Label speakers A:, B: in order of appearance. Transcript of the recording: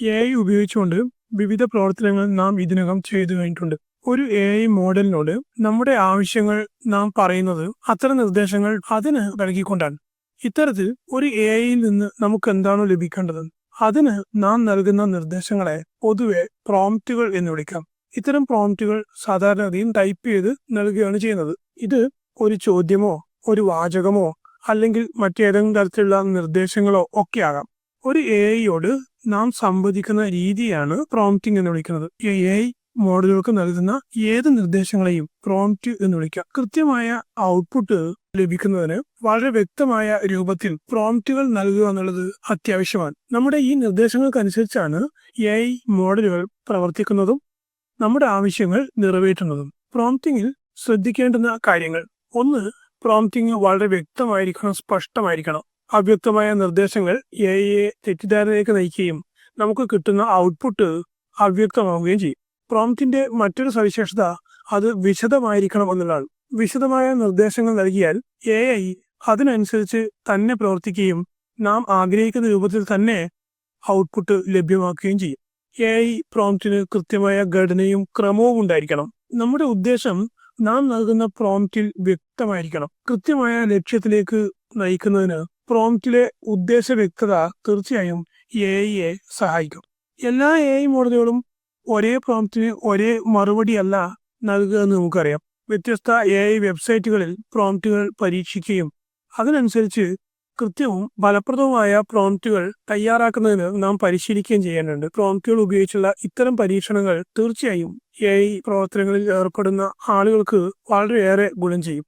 A: AI ഉപയോഗിച്ചുകൊണ്ട് വിവിധ പ്രവർത്തനങ്ങൾ നാം ഇതിനകം ചെയ്തു കഴിഞ്ഞിട്ടുണ്ട്. ഒരു AI മോഡലിനോട് നമ്മുടെ ആവശ്യങ്ങൾ നാം പറയുന്നത് അത്തരം നിർദ്ദേശങ്ങൾ അതിന് നൽകിക്കൊണ്ടാണ്. ഇത്തരത്തിൽ ഒരു AIയിൽ നിന്ന് നമുക്ക് എന്താണോ ലഭിക്കേണ്ടത് അതിന് നാം നൽകുന്ന നിർദ്ദേശങ്ങളെ പൊതുവെ പ്രോംപ്റ്റുകൾ എന്ന് വിളിക്കാം. ഇത്തരം പ്രോംപ്റ്റുകൾ സാധാരണഗതിയിൽ ടൈപ്പ് ചെയ്ത് നൽകുകയാണ് ചെയ്യുന്നത്. ഇത് ഒരു ചോദ്യമോ ഒരു വാചകമോ അല്ലെങ്കിൽ മറ്റേതെങ്കിലും തരത്തിലുള്ള നിർദ്ദേശങ്ങളോ ഒക്കെ ആകാം. ഒരു AIയോട് നാം സംവദിക്കുന്ന രീതിയാണ് പ്രോംപ്റ്റിംഗ് എന്ന് വിളിക്കുന്നത്. AI മോഡലുകൾക്ക് നൽകുന്ന ഏത് നിർദ്ദേശങ്ങളെയും പ്രോംപ്റ്റ് എന്ന് വിളിക്കാം. കൃത്യമായ ഔട്ട്പുട്ട് ലഭിക്കുന്നതിന് വളരെ വ്യക്തമായ രൂപത്തിൽ പ്രോംപ്റ്റുകൾ നൽകുക എന്നുള്ളത് അത്യാവശ്യമാണ്. നമ്മുടെ ഈ നിർദ്ദേശങ്ങൾക്കനുസരിച്ചാണ് AI മോഡലുകൾ പ്രവർത്തിക്കുന്നതും നമ്മുടെ ആവശ്യങ്ങൾ നിറവേറ്റുന്നതും. പ്രോംപ്റ്റിംഗിൽ ശ്രദ്ധിക്കേണ്ടുന്ന കാര്യങ്ങൾ: ഒന്ന്, പ്രോംപ്റ്റിംഗ് വളരെ വ്യക്തമായിരിക്കണം, സ്പഷ്ടമായിരിക്കണം. അവ്യക്തമായ നിർദ്ദേശങ്ങൾ AIയെ തെറ്റിദ്ധാരണയിലേക്ക് നയിക്കുകയും നമുക്ക് കിട്ടുന്ന ഔട്ട്പുട്ട് അവ്യക്തമാവുകയും ചെയ്യും. പ്രോംപ്റ്റിന്റെ മറ്റൊരു സവിശേഷത അത് വിശദമായിരിക്കണം എന്നുള്ളതാണ്. വിശദമായ നിർദ്ദേശങ്ങൾ നൽകിയാൽ AI അതിനനുസരിച്ച് തന്നെ പ്രവർത്തിക്കുകയും നാം ആഗ്രഹിക്കുന്ന രൂപത്തിൽ തന്നെ ഔട്ട്പുട്ട് ലഭ്യമാക്കുകയും ചെയ്യും. AI പ്രോംപ്റ്റിന് കൃത്യമായ ഘടനയും ക്രമവും ഉണ്ടായിരിക്കണം. നമ്മുടെ ഉദ്ദേശം നാം നൽകുന്ന പ്രോംപ്റ്റിൽ വ്യക്തമായിരിക്കണം. കൃത്യമായ ലക്ഷ്യത്തിലേക്ക് നയിക്കുന്നതിന് പ്രോംപ്റ്റിലെ ഉദ്ദേശ വ്യക്തത തീർച്ചയായും AIയെ സഹായിക്കും. എല്ലാ AI മോഡലുകളും ഒരേ പ്രോംപ്റ്റിന് ഒരേ മറുപടി അല്ല നൽകുക എന്ന് നമുക്കറിയാം. വ്യത്യസ്ത AI വെബ്സൈറ്റുകളിൽ പ്രോംപ്റ്റുകൾ പരീക്ഷിക്കുകയും അതിനനുസരിച്ച് കൃത്യവും ഫലപ്രദവുമായ പ്രോംപ്റ്റുകൾ തയ്യാറാക്കുന്നതിന് നാം പരിശീലിക്കുകയും ചെയ്യേണ്ടതുണ്ട്. പ്രോംപ്റ്റുകൾ ഉപയോഗിച്ചുള്ള ഇത്തരം പരീക്ഷണങ്ങൾ തീർച്ചയായും AI പ്രവർത്തനങ്ങളിൽ ഏർപ്പെടുന്ന ആളുകൾക്ക് വളരെയേറെ ഗുണം ചെയ്യും.